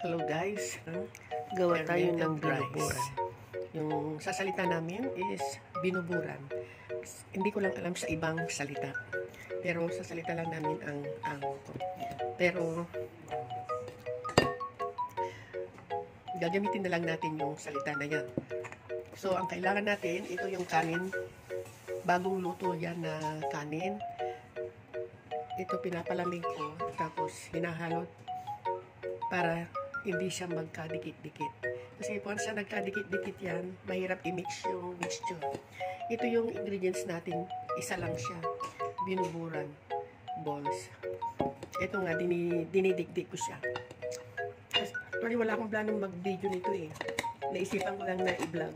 Hello guys, Gawa tayo ng fermented binuburan. rice. Yung sa salita namin is binuburan. Hindi ko lang alam sa ibang salita. Pero sa salita lang namin ang pero gagamitin na lang natin yung salita na yan. So ang kailangan natin, ito yung kanin. Bagong luto yan na kanin. Ito pinapalamig ko, tapos hinahalot para hindi siya magkadikit-dikit. Kasi kung siya nagkadikit-dikit yan, mahirap i-mix yung mixture. Ito yung ingredients natin, isa lang siya. Binuburan balls. Ito nga, dinidikdik ko siya. Actually, wala akong planong mag-video nito eh. Naisipan ko lang na i-vlog.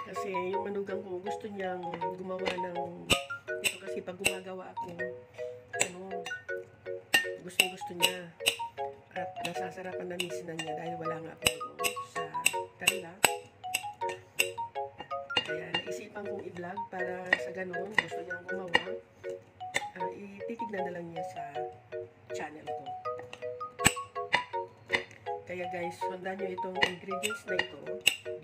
Kasi yung manugang ko, gusto niyang gumawa ng ito kasi pag gumagawa ako, gusto niya. At nasasarapan na miss na niya dahil wala nga ako sa kanila. Kaya naisipan kong i-vlog para sa ganun, gusto niyang gumawa. Ititignan na lang niya sa channel ko. Kaya guys, sundan niyo itong ingredients na ito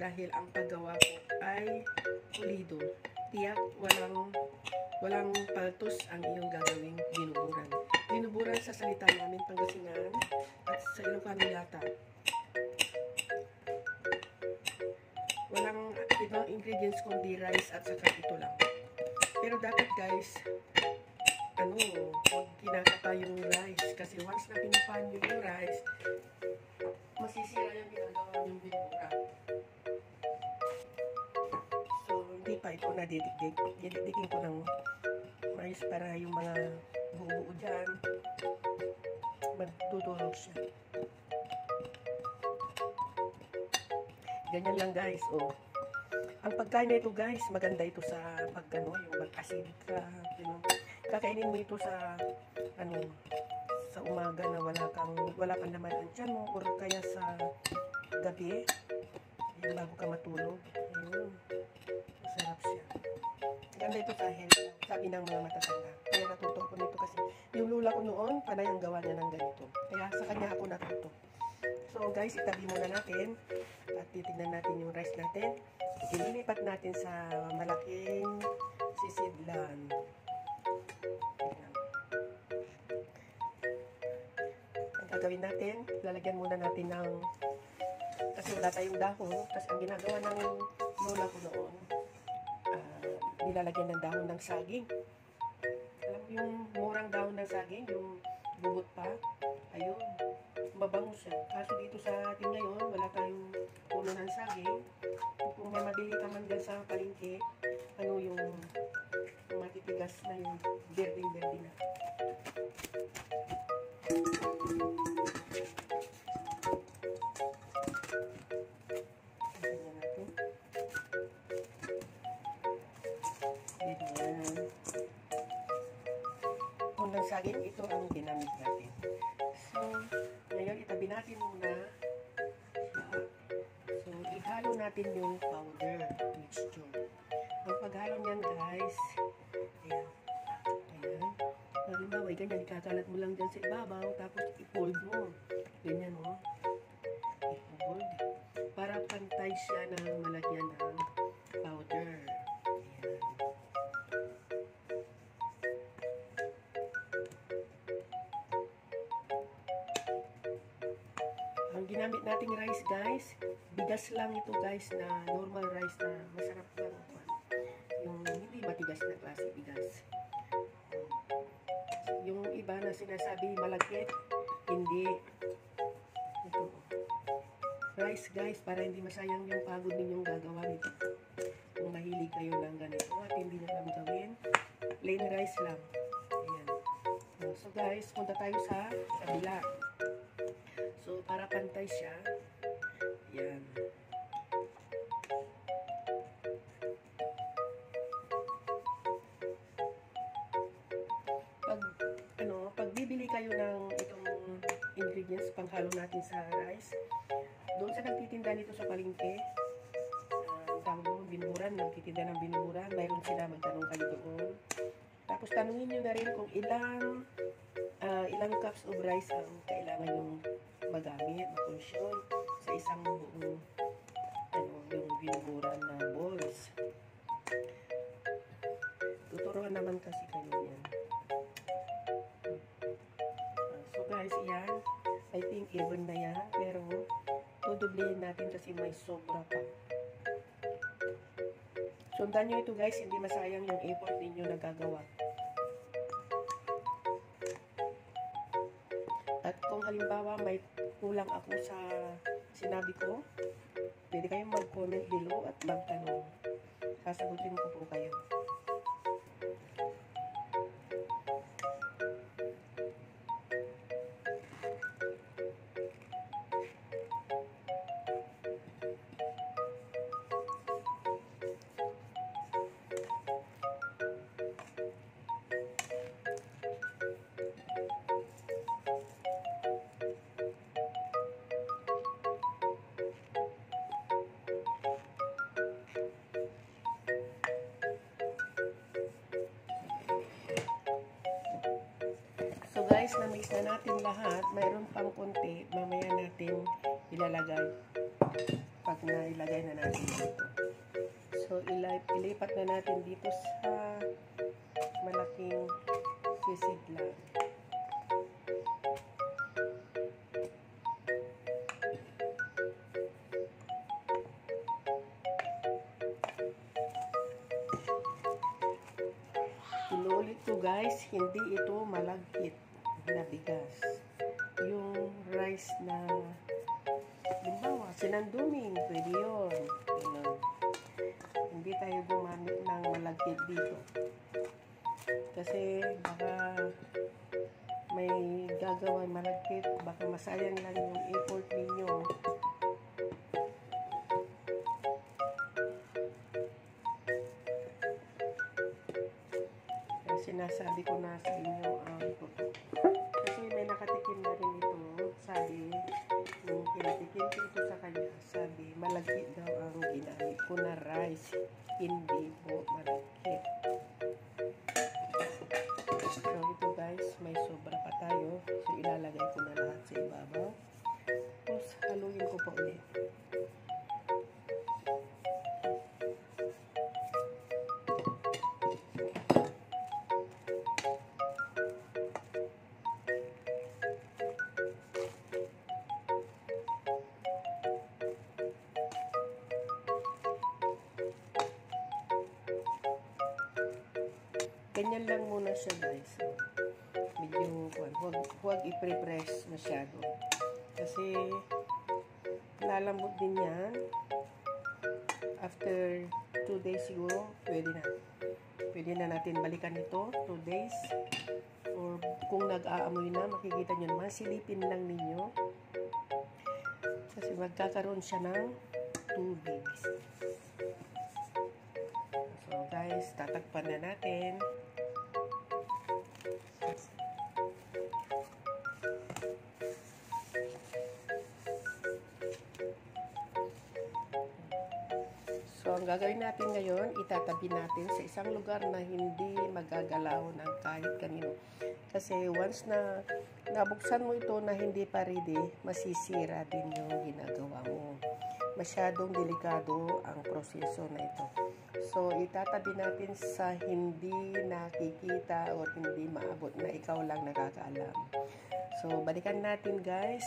dahil ang paggawa ko ay pulido. Tiyak, walang paltos ang iyong gagawing binuburan. Binuburan sa salita namin Pangasinan at sa Ilocano yata. Walang ibang ingredients kundi rice at saka ito lang. Pero dapat guys, huwag kinakapa yung rice kasi once na pinupan nyo yung rice, masisira yung ginagawa yung binuburan. So, hindi pa ito nadidikdik. Didikdikin ko ng rice para yung mga buo-buo dyan magdudurog siya. Ganyan lang guys, oh. Ang pagkain na ito guys, maganda ito sa pagkano, yung mag-acidic ka, kakainin mo ito sa sa umaga na wala kang naman ang tiyan mo, or kaya sa gabi, yung bago ka matulog. Ayun, masarap siya. Maganda ito sa health, sabi ng mga matatanda. Kaya natuto ko nito kasi yung lula ko noon, panay ang gawa niya ng ganito. Kaya sa kanya ako natuto. So guys, itabi muna natin at titignan natin yung rice natin. Ililipat natin sa malaking sisidlan. Ang gagawin natin, lalagyan muna natin ng, kasi wala tayong dahon, kasi ang ginagawa ng lola ko noon, nilalagyan ng dahon ng saging. Alam mo yung murang dahon ng saging, yung bubot pa, ayun, mabango siya. Kaso dito sa atin ngayon, wala tayong puno ng saging. Kung may mabili ka man dyan sa palengke, yung matitigas na yung berding-berding na. Ganyan natin. Ganyan. Unang saging, ito ang ginamit natin. So, ngayon itabi natin muna. So, ihalo natin yung powder mixture. Ang paghalo niyan guys, ayan. Ayan. Halimbawa, ganyan, ikakalat mo lang dyan sa ibabaw, tapos i-fold mo. Ganyan, oh. I-fold. Para pantay siya ng malagyan ng powder. Ayan. Ang ginamit nating rice guys, bigas lang ito guys, na normal rice na masarap lang. Yung hindi matigas na klase bigas. Yung iba na sinasabi malagkit, hindi. Ito. Rice guys, para hindi masayang yung pagod ninyong gagawa nito. Kung mahilig kayo ng ganito at hindi nyo lang gawin, plain rice lang. Ayan. So guys, punta tayo sa kabila. So, para pantay siya, yan. Pag bibili kayo ng itong ingredients, panghalo natin sa rice, doon sa nagtitinda nito sa palengke, tawag mo, binuburan, nagtitinda ng binuburan, mayroon sila, magtanong kayo doon. Tapos tanungin nyo na rin kung ilang ilang cups of rice ang kailangan yung magamit, makonsume sa isang buong yung binuburan na balls. Tuturuan naman kasi kayo yan. So guys, yan. I think even na yan, pero tudublehin natin kasi may sobra pa. Sundan nyo ito guys, hindi masayang yung effort ninyo na gagawa. At kung halimbawa may kulang ako sa sinabi ko, pwede kayong mag-comment below at magtanong. Sasagutin ko po kayo. So guys, na-mix na natin lahat. Mayroon pang konti. Mamaya natin ilalagay. Pag na-ilagay na natin dito. So ilipat na natin dito sa malaking sisig lang. Inuulit ko guys, hindi ito malagkit na bigas. Yung rice na limbawa, sinanduming, pwede yun. Hindi tayo gumamit ng malagkit dito. Kasi baka may gagawa malagkit, baka masayang lang yung effort ninyo. Sinasabi ko na sa inyo ang kasi may nakatikim na rin ito, sabi nung pinatikim ko ito sa kanya, sabi malagkit daw ang ginamit ko na rice, hindi po malagkit. So ito guys, may sobra pa tayo, so ilalagay ko na lahat sa ibabaw, tapos haluin ko po ulit. Ganyan lang muna siya guys. Medyo huwag i-press masyado. Kasi lalambot din yan. After 2 days siguro, pwede na. Pwede na natin balikan ito, 2 days. Or kung nag-aamoy na, makikita nyo naman, silipin lang ninyo. Kasi magkakaroon siya ng tubig. So guys, tatakpan na natin. So, ang gagawin natin ngayon, itatabi natin sa isang lugar na hindi magagalaw ng kahit kanino. Kasi once na nabuksan mo ito na hindi pa ready, masisira din yung ginagawa mo. Masyadong delikado ang proseso na ito. So, itatabi natin sa hindi nakikita o hindi maabot na ikaw lang nakakaalam. So, balikan natin guys.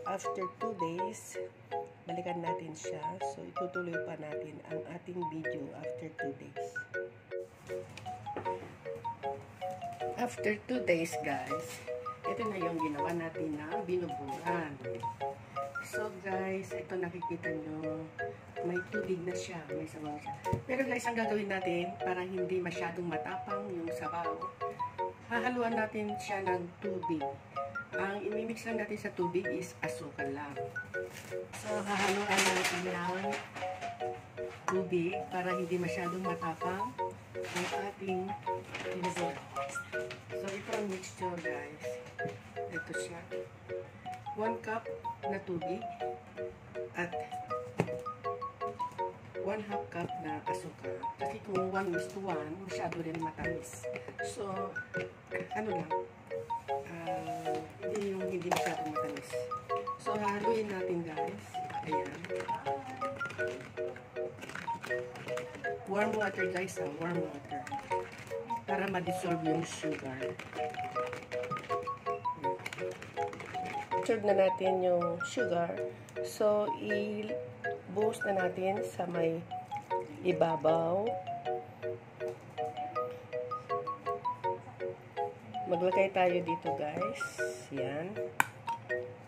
After 2 days, balikan natin siya. So, itutuloy pa natin ang ating video after 2 days. After 2 days, guys, ito na yung ginawa natin na binuburan. So, guys, ito nakikita nyo, may tubig na siya, may sabaw siya. Pero guys, ang gagawin natin, para hindi masyadong matapang yung sabaw, hahaluan natin siya ng tubig. Ang imimix lang natin sa tubig is asukal lang. So, hahaluan natin ng tubig para hindi masyadong matapang ang ating binuburan. So, ito ang mixture, guys. Ito siya. 1 cup na tubig at 1/2 cup na asukal. Kasi kung 1:1, masyado rin matamis. So, ano lang, Warm water guys ha, warm water. Para ma-dissolve yung sugar. Dissolve na natin yung sugar. So, i-buhos na natin sa may ibabaw. Maglagay tayo dito guys. Yan.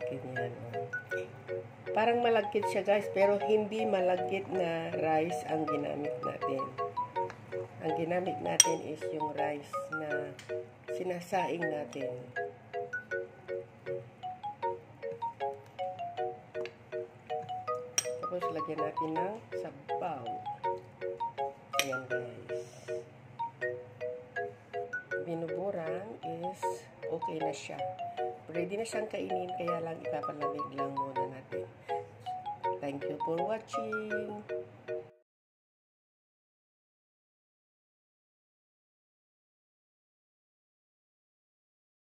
Ganyan. Parang malagkit siya guys, pero hindi malagkit na rice ang ginamit natin. Ang ginamit natin is yung rice na sinasaing natin. Tapos lagyan natin ng sabaw. Ayan guys. Binuburan is okay na siya. Ready na siyang kainin, kaya lang ipapalamig lang muna natin. Thank you for watching.